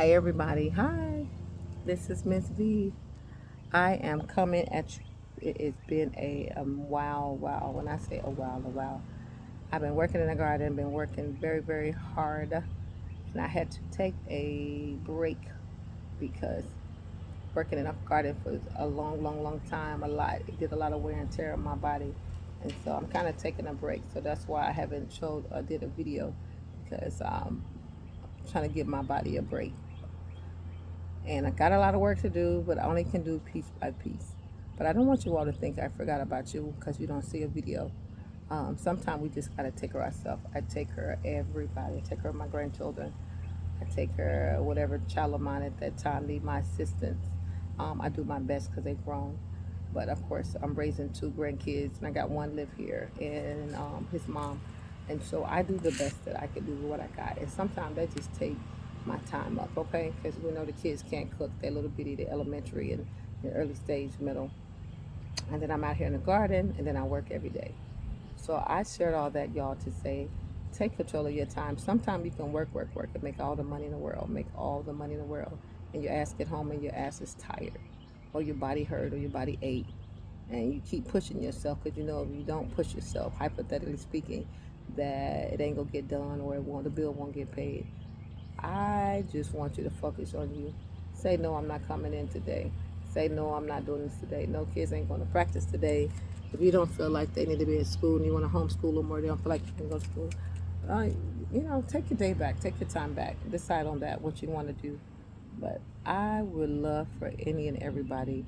Hey everybody, hi. This is Miss V. I am coming at you. It's been a while. When I say a while. I've been working in the garden, been working very hard, and I had to take a break because working in a garden for a long time, it did a lot of wear and tear on my body, and so I'm kind of taking a break. So that's why I haven't showed or did a video because I'm trying to give my body a break. And I got a lot of work to do, but I only can do piece by piece. But I don't want you all to think I forgot about you because you don't see a video. Sometimes we just gotta take care of ourselves. I take care of everybody. I take care of my grandchildren. I take care of whatever child of mine at that time need my assistance. I do my best because they've grown. But of course, I'm raising two grandkids, and I got one live here, and his mom. And so I do the best that I can do with what I got. And sometimes that just take my time up, okay? Because we know the kids can't cook. They're little bitty, they're elementary and the early stage, middle. And then I'm out here in the garden, and then I work every day. So I shared all that, y'all, to say, take control of your time. Sometimes you can work, and make all the money in the world, make all the money in the world, and your ass get home and your ass is tired, or your body hurt, or your body ache, and you keep pushing yourself because you know if you don't push yourself, hypothetically speaking, that it ain't gonna get done or the bill won't get paid. I just want you to focus on you. Say no, I'm not coming in today. Say no, I'm not doing this today. No, kids ain't going to practice today. If you don't feel like they need to be in school and you want to homeschool them or they don't feel like you can go to school, uh, take your day back, take your time back, decide on that what you want to do. But I would love for any and everybody,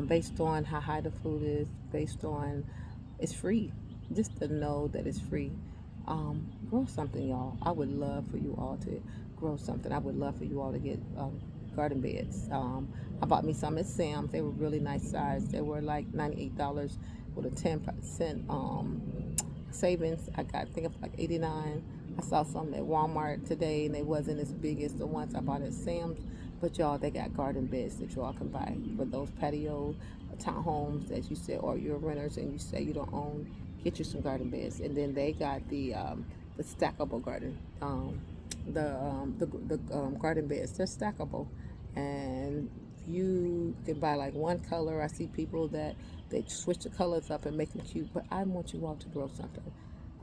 based on how high the food is, based on it's free, just to know that it's free. Grow something, y'all. I would love for you all to grow something. I would love for you all to get garden beds. I bought me some at Sam's. They were really nice size. They were like $98 with a 10% savings. I think of like 89. I saw some at Walmart today, and they wasn't as big as the ones I bought at Sam's. But y'all, they got garden beds that y'all can buy for those patio townhomes that you said, or you're renters and you say you don't own. Get you some garden beds, and then they got the stackable garden, the garden beds. They're stackable, and you can buy like one color. I see people that they switch the colors up and make them cute, but I want you all to grow something.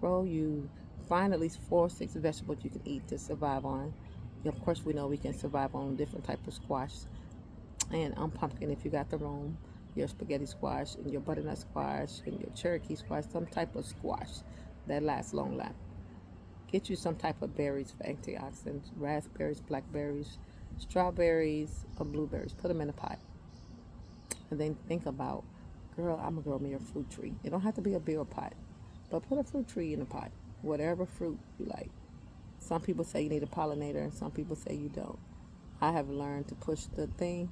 Grow you. Find at least 4 or 6 vegetables you can eat to survive on. Of course, we know we can survive on different type of squash and pumpkin if you got the room, your spaghetti squash and your butternut squash and your Cherokee squash, some type of squash that lasts long life. Get you some type of berries for antioxidants, raspberries, blackberries, strawberries, or blueberries. Put them in a pot. And then think about, girl, I'm going to grow me a fruit tree. It don't have to be a bigger pot, but put a fruit tree in a pot, whatever fruit you like. Some people say you need a pollinator, and some people say you don't. I have learned to push the thing.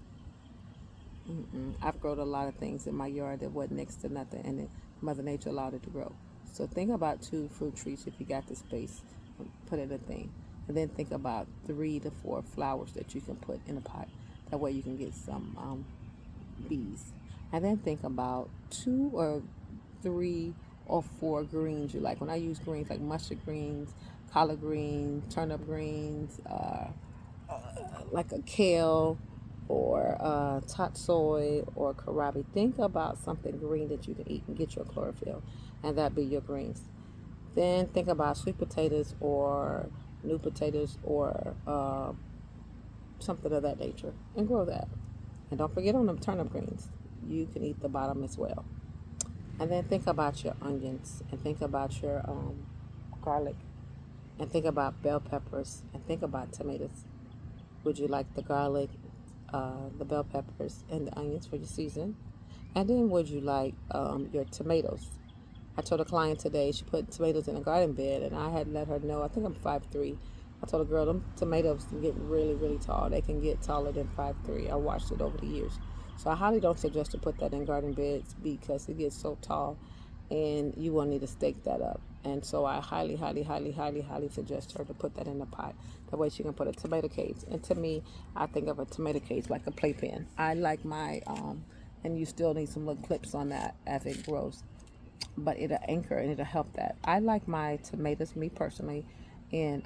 I've grown a lot of things in my yard that wasn't next to nothing, and Mother Nature allowed it to grow. So think about 2 fruit trees if you got the space. Put in a thing, and then think about 3 to 4 flowers that you can put in a pot. That way you can get some bees. And then think about 2 or 3 or 4 greens you like. When I use greens like mustard greens, collard greens, turnip greens, like a kale or tatsoi or karabi. Think about something green that you can eat and get your chlorophyll, and that be your greens. Then think about sweet potatoes or new potatoes or something of that nature and grow that. And don't forget on them turnip greens, you can eat the bottom as well. And then think about your onions and think about your garlic and think about bell peppers and think about tomatoes. Would you like the garlic, the bell peppers, and the onions for your season? And then would you like your tomatoes? I told a client today she put tomatoes in a garden bed, and I had let her know. I think I'm 5'3". I told a girl them tomatoes can get really tall. They can get taller than 5'3". I watched it over the years, so I highly don't suggest to put that in garden beds because it gets so tall, and you will need to stake that up. And so I highly suggest her to put that in the pot. That way she can put a tomato cage. And to me, I think of a tomato cage like a playpen. I like my and you still need some little clips on that as it grows, but it'll anchor and it'll help that. I like my tomatoes, me personally, in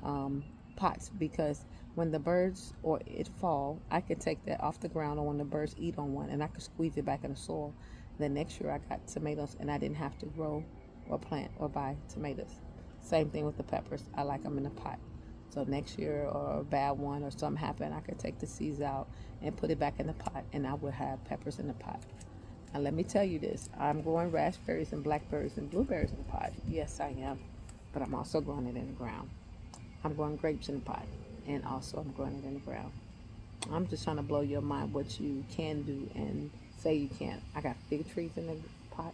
pots because when the birds or it fall, I could take that off the ground, or when the birds eat on one, and I could squeeze it back in the soil. Then next year I got tomatoes, and I didn't have to grow or plant or buy tomatoes. Same thing with the peppers. I like them in a pot. So next year, or a bad one or something happen, I could take the seeds out and put it back in the pot, and I would have peppers in the pot. And let me tell you this, I'm growing raspberries and blackberries and blueberries in the pot. Yes, I am. But I'm also growing it in the ground. I'm growing grapes in the pot, and also I'm growing it in the ground. I'm just trying to blow your mind what you can do and say you can't. I got fig trees in the pot,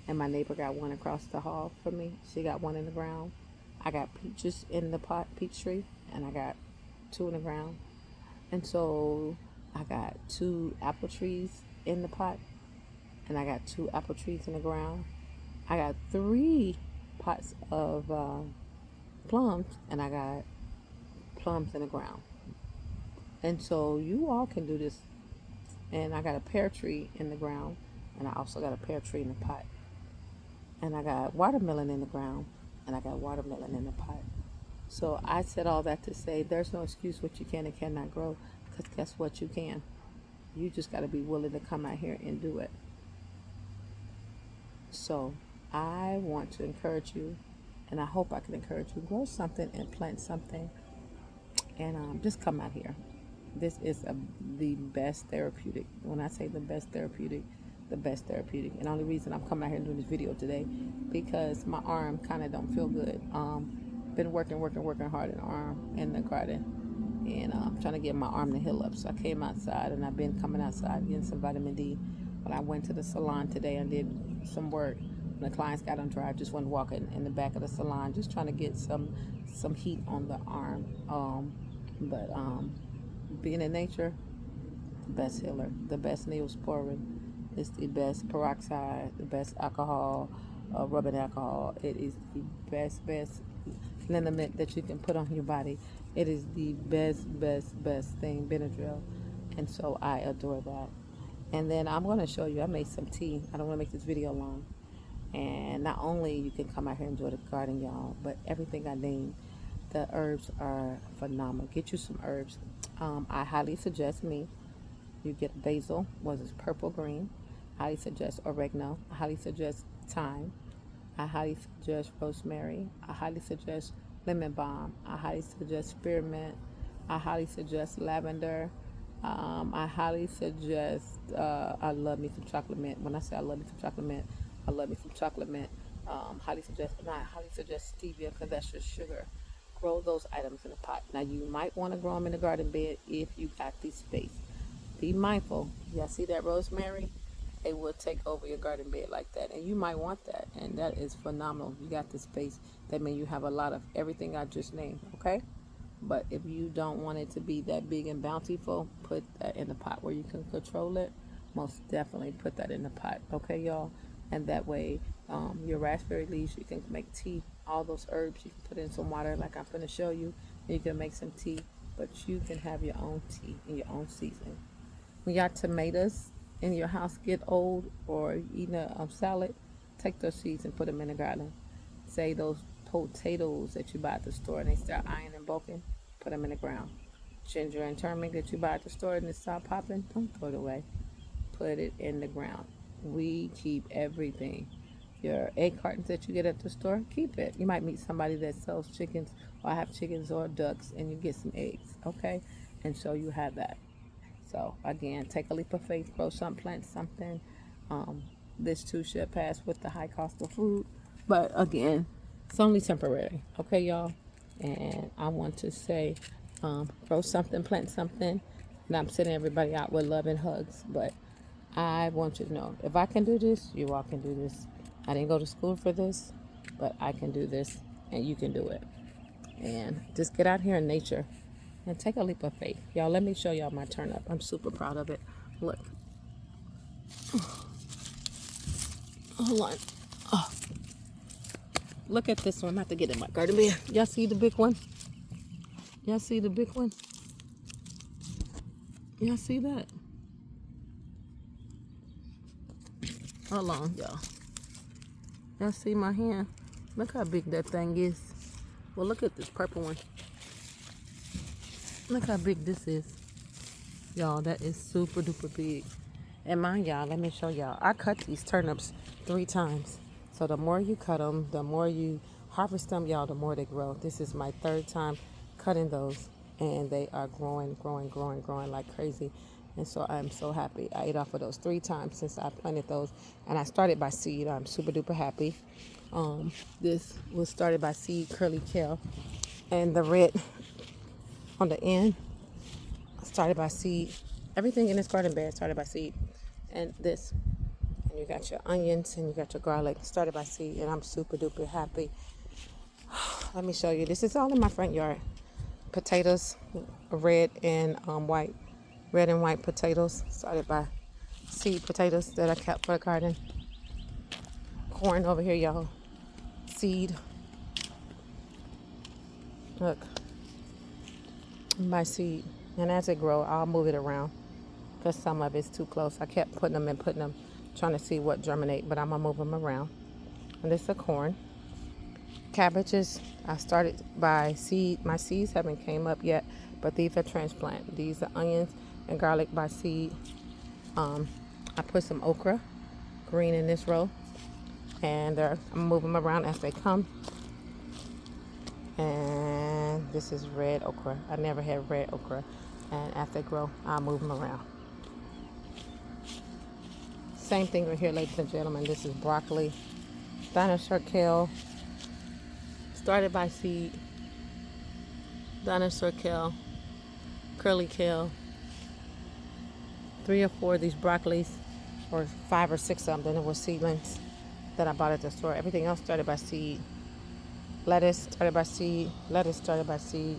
and my neighbor got one across the hall from me. She got one in the ground. I got peaches in the pot, peach tree, and I got two in the ground. And so I got two apple trees in the pot, and I got two apple trees in the ground. I got three pots of plums, and I got plums in the ground. And so you all can do this. And I got a pear tree in the ground, and I also got a pear tree in the pot. And I got watermelon in the ground, and I got watermelon in the pot. So I said all that to say there's no excuse what you can and cannot grow, because guess what, you can. You just got to be willing to come out here and do it. So I want to encourage you, and I hope I can encourage you, grow something and plant something, and just come out here. This is the best therapeutic. When I say the best therapeutic, the best therapeutic. And the only reason I'm coming out here and doing this video today, because my arm kind of don't feel good. Been working hard in the arm in the garden, and trying to get my arm to heal up. So I came outside, and I've been coming outside getting some vitamin D. When I went to the salon today and did some work, when the clients got on drive, just went walking in the back of the salon, just trying to get some heat on the arm. But being in nature, the best healer, the best neosporin, it's the best peroxide, the best alcohol, rubbing alcohol. It is the best liniment that you can put on your body. It is the best thing, Benadryl. And so I adore that. And then I'm going to show you, I made some tea. I don't want to make this video long. And not only you can come out here and enjoy the garden, y'all, but everything I named, the herbs are phenomenal. Get you some herbs. I highly suggest you get basil, was it purple green. I highly suggest oregano. I highly suggest thyme. I highly suggest rosemary. I highly suggest lemon balm. I highly suggest spearmint. I highly suggest lavender. I highly suggest, I love me some chocolate mint. When I say I love me some chocolate mint, I love me some chocolate mint. Highly suggest stevia, because that's just sugar. Grow those items in a pot. Now you might want to grow them in a garden bed if you got the space. Be mindful. Y'all see that rosemary? It will take over your garden bed like that, and you might want that, and that is phenomenal. You got the space. That means you have a lot of everything I just named. Okay. But if you don't want it to be that big and bountiful, put that in the pot where you can control it. Most definitely put that in the pot, okay, y'all? And that way, your raspberry leaves, you can make tea. All those herbs, you can put in some water like I'm going to show you. And you can make some tea, but you can have your own tea in your own season. When your tomatoes in your house get old, or eating a salad, take those seeds and put them in the garden. Say those potatoes that you buy at the store and they start iron and bulking, put them in the ground. Ginger and turmeric that you buy at the store and it start popping, don't throw it away. Put it in the ground. We keep everything. Your egg cartons that you get at the store, keep it. You might meet somebody that sells chickens, or have chickens or ducks, and you get some eggs, okay? And so you have that. So again, take a leap of faith, grow something, plant something. This too should pass with the high cost of food, but again, it's only temporary, okay, y'all? And I want to say, grow something, plant something. And I'm sending everybody out with love and hugs, but I want you to know, if I can do this, you all can do this. I didn't go to school for this, but I can do this, and you can do it. And just get out here in nature and take a leap of faith. Y'all, let me show y'all my turnip. I'm super proud of it. Look. Hold on. Oh. Look at this one. I'm about to get in my garden bed. Y'all see the big one? Y'all see the big one? Y'all see that? Hold on, y'all. Y'all see my hand? Look how big that thing is. Well, look at this purple one. Look how big this is. Y'all, that is super duper big. And mind y'all, let me show y'all. I cut these turnips 3 times. So the more you cut them, the more you harvest them, y'all, the more they grow. This is my 3rd time cutting those. And they are growing like crazy. And so I'm so happy. I ate off of those 3 times since I planted those. And I started by seed. I'm super duper happy. This was started by seed, curly kale. And the red on the end started by seed. Everything in this garden bed started by seed. And this. And you got your onions and you got your garlic started by seed. And I'm super duper happy. Let me show you. This is all in my front yard. Potatoes, red and white. Red and white potatoes started by seed potatoes that I kept for the garden. Corn over here, y'all. Seed. Look. By seed. And as it grows, I'll move it around because some of it's too close. I kept putting them, trying to see what germinate, but I'm going to move them around. And this is corn. Cabbages, I started by seed. My seeds haven't came up yet, but these are transplant. These are onions and garlic by seed. I put some okra, green in this row, and I'm moving them around as they come. And this is red okra. I never had red okra, and as they grow, I'll move them around. Same thing right here, ladies and gentlemen. This is broccoli, dinosaur kale, started by seed, dinosaur kale, curly kale, 3 or 4 of these broccolis, or 5 or 6 of them. Then it was seedlings that I bought at the store. Everything else started by seed. Lettuce started by seed. Lettuce started by seed.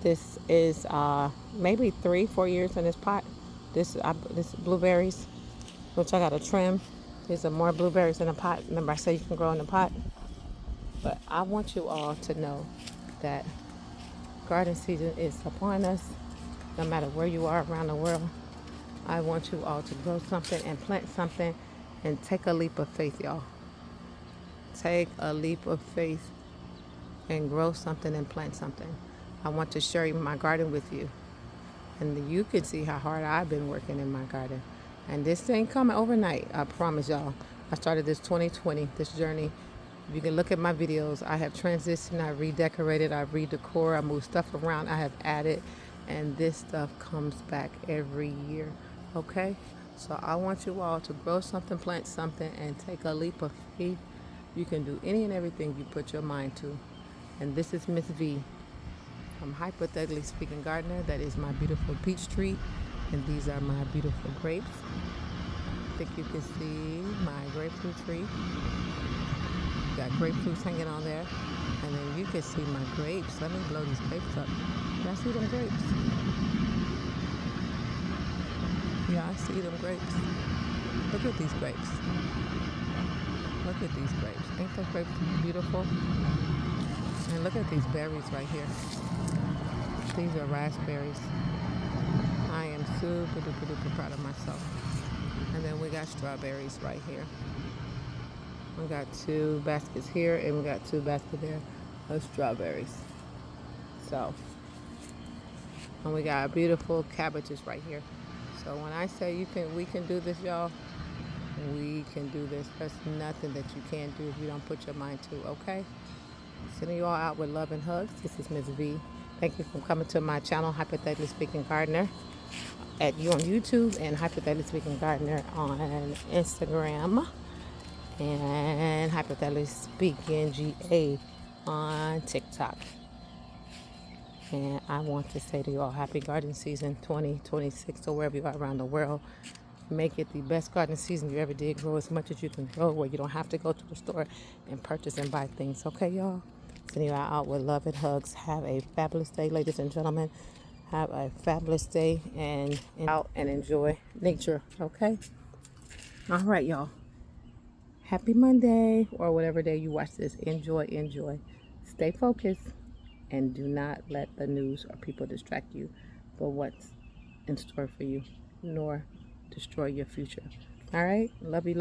This is maybe 3-4 years in this pot. This is blueberries, which I got to trim. There's some more blueberries in the pot. Remember I said you can grow in the pot. But I want you all to know that garden season is upon us. No matter where you are around the world, I want you all to grow something and plant something and take a leap of faith, y'all. Take a leap of faith and grow something and plant something. I want to share my garden with you. And you can see how hard I've been working in my garden. And this ain't coming overnight, I promise y'all. I started this 2020, this journey. You can look at my videos. I have transitioned, I redecorated, I redecor, I moved stuff around, I have added, and this stuff comes back every year, okay? So I want you all to grow something, plant something, and take a leap of faith. You can do any and everything you put your mind to. And this is Miss V. I'm Hypothetically Speaking Gardener. That is my beautiful peach tree, and these are my beautiful grapes. I think you can see my grapefruit tree. Got grapefruits hanging on there, and then you can see my grapes. Let me blow these grapes up. Y'all see them grapes? Yeah, I see them grapes. Look at these grapes. Look at these grapes. Ain't those grapes beautiful? And look at these berries right here. These are raspberries. I am super duper duper proud of myself. And then we got strawberries right here. We got 2 baskets here, and we got 2 baskets there of strawberries. So, and we got beautiful cabbages right here. So when I say we can do this, y'all, we can do this. There's nothing that you can't do if you don't put your mind to, okay? Sending you all out with love and hugs. This is Ms. V. Thank you for coming to my channel, Hypothetically Speaking Gardener, at you on YouTube, and Hypothetically Speaking Gardener on Instagram, and Hypothetically Speaking GA on TikTok. And I want to say to you all, happy garden season 2026, or wherever you are around the world. Make it the best garden season you ever did. Grow as much as you can grow, where you don't have to go to the store and purchase and buy things. Okay, y'all? Sending you out with love and hugs. Have a fabulous day, ladies and gentlemen. Have a fabulous day, and out and enjoy nature. Okay? All right, y'all. Happy Monday, or whatever day you watch this. Enjoy. Stay focused, and do not let the news or people distract you for what's in store for you, nor destroy your future. All right? Love you.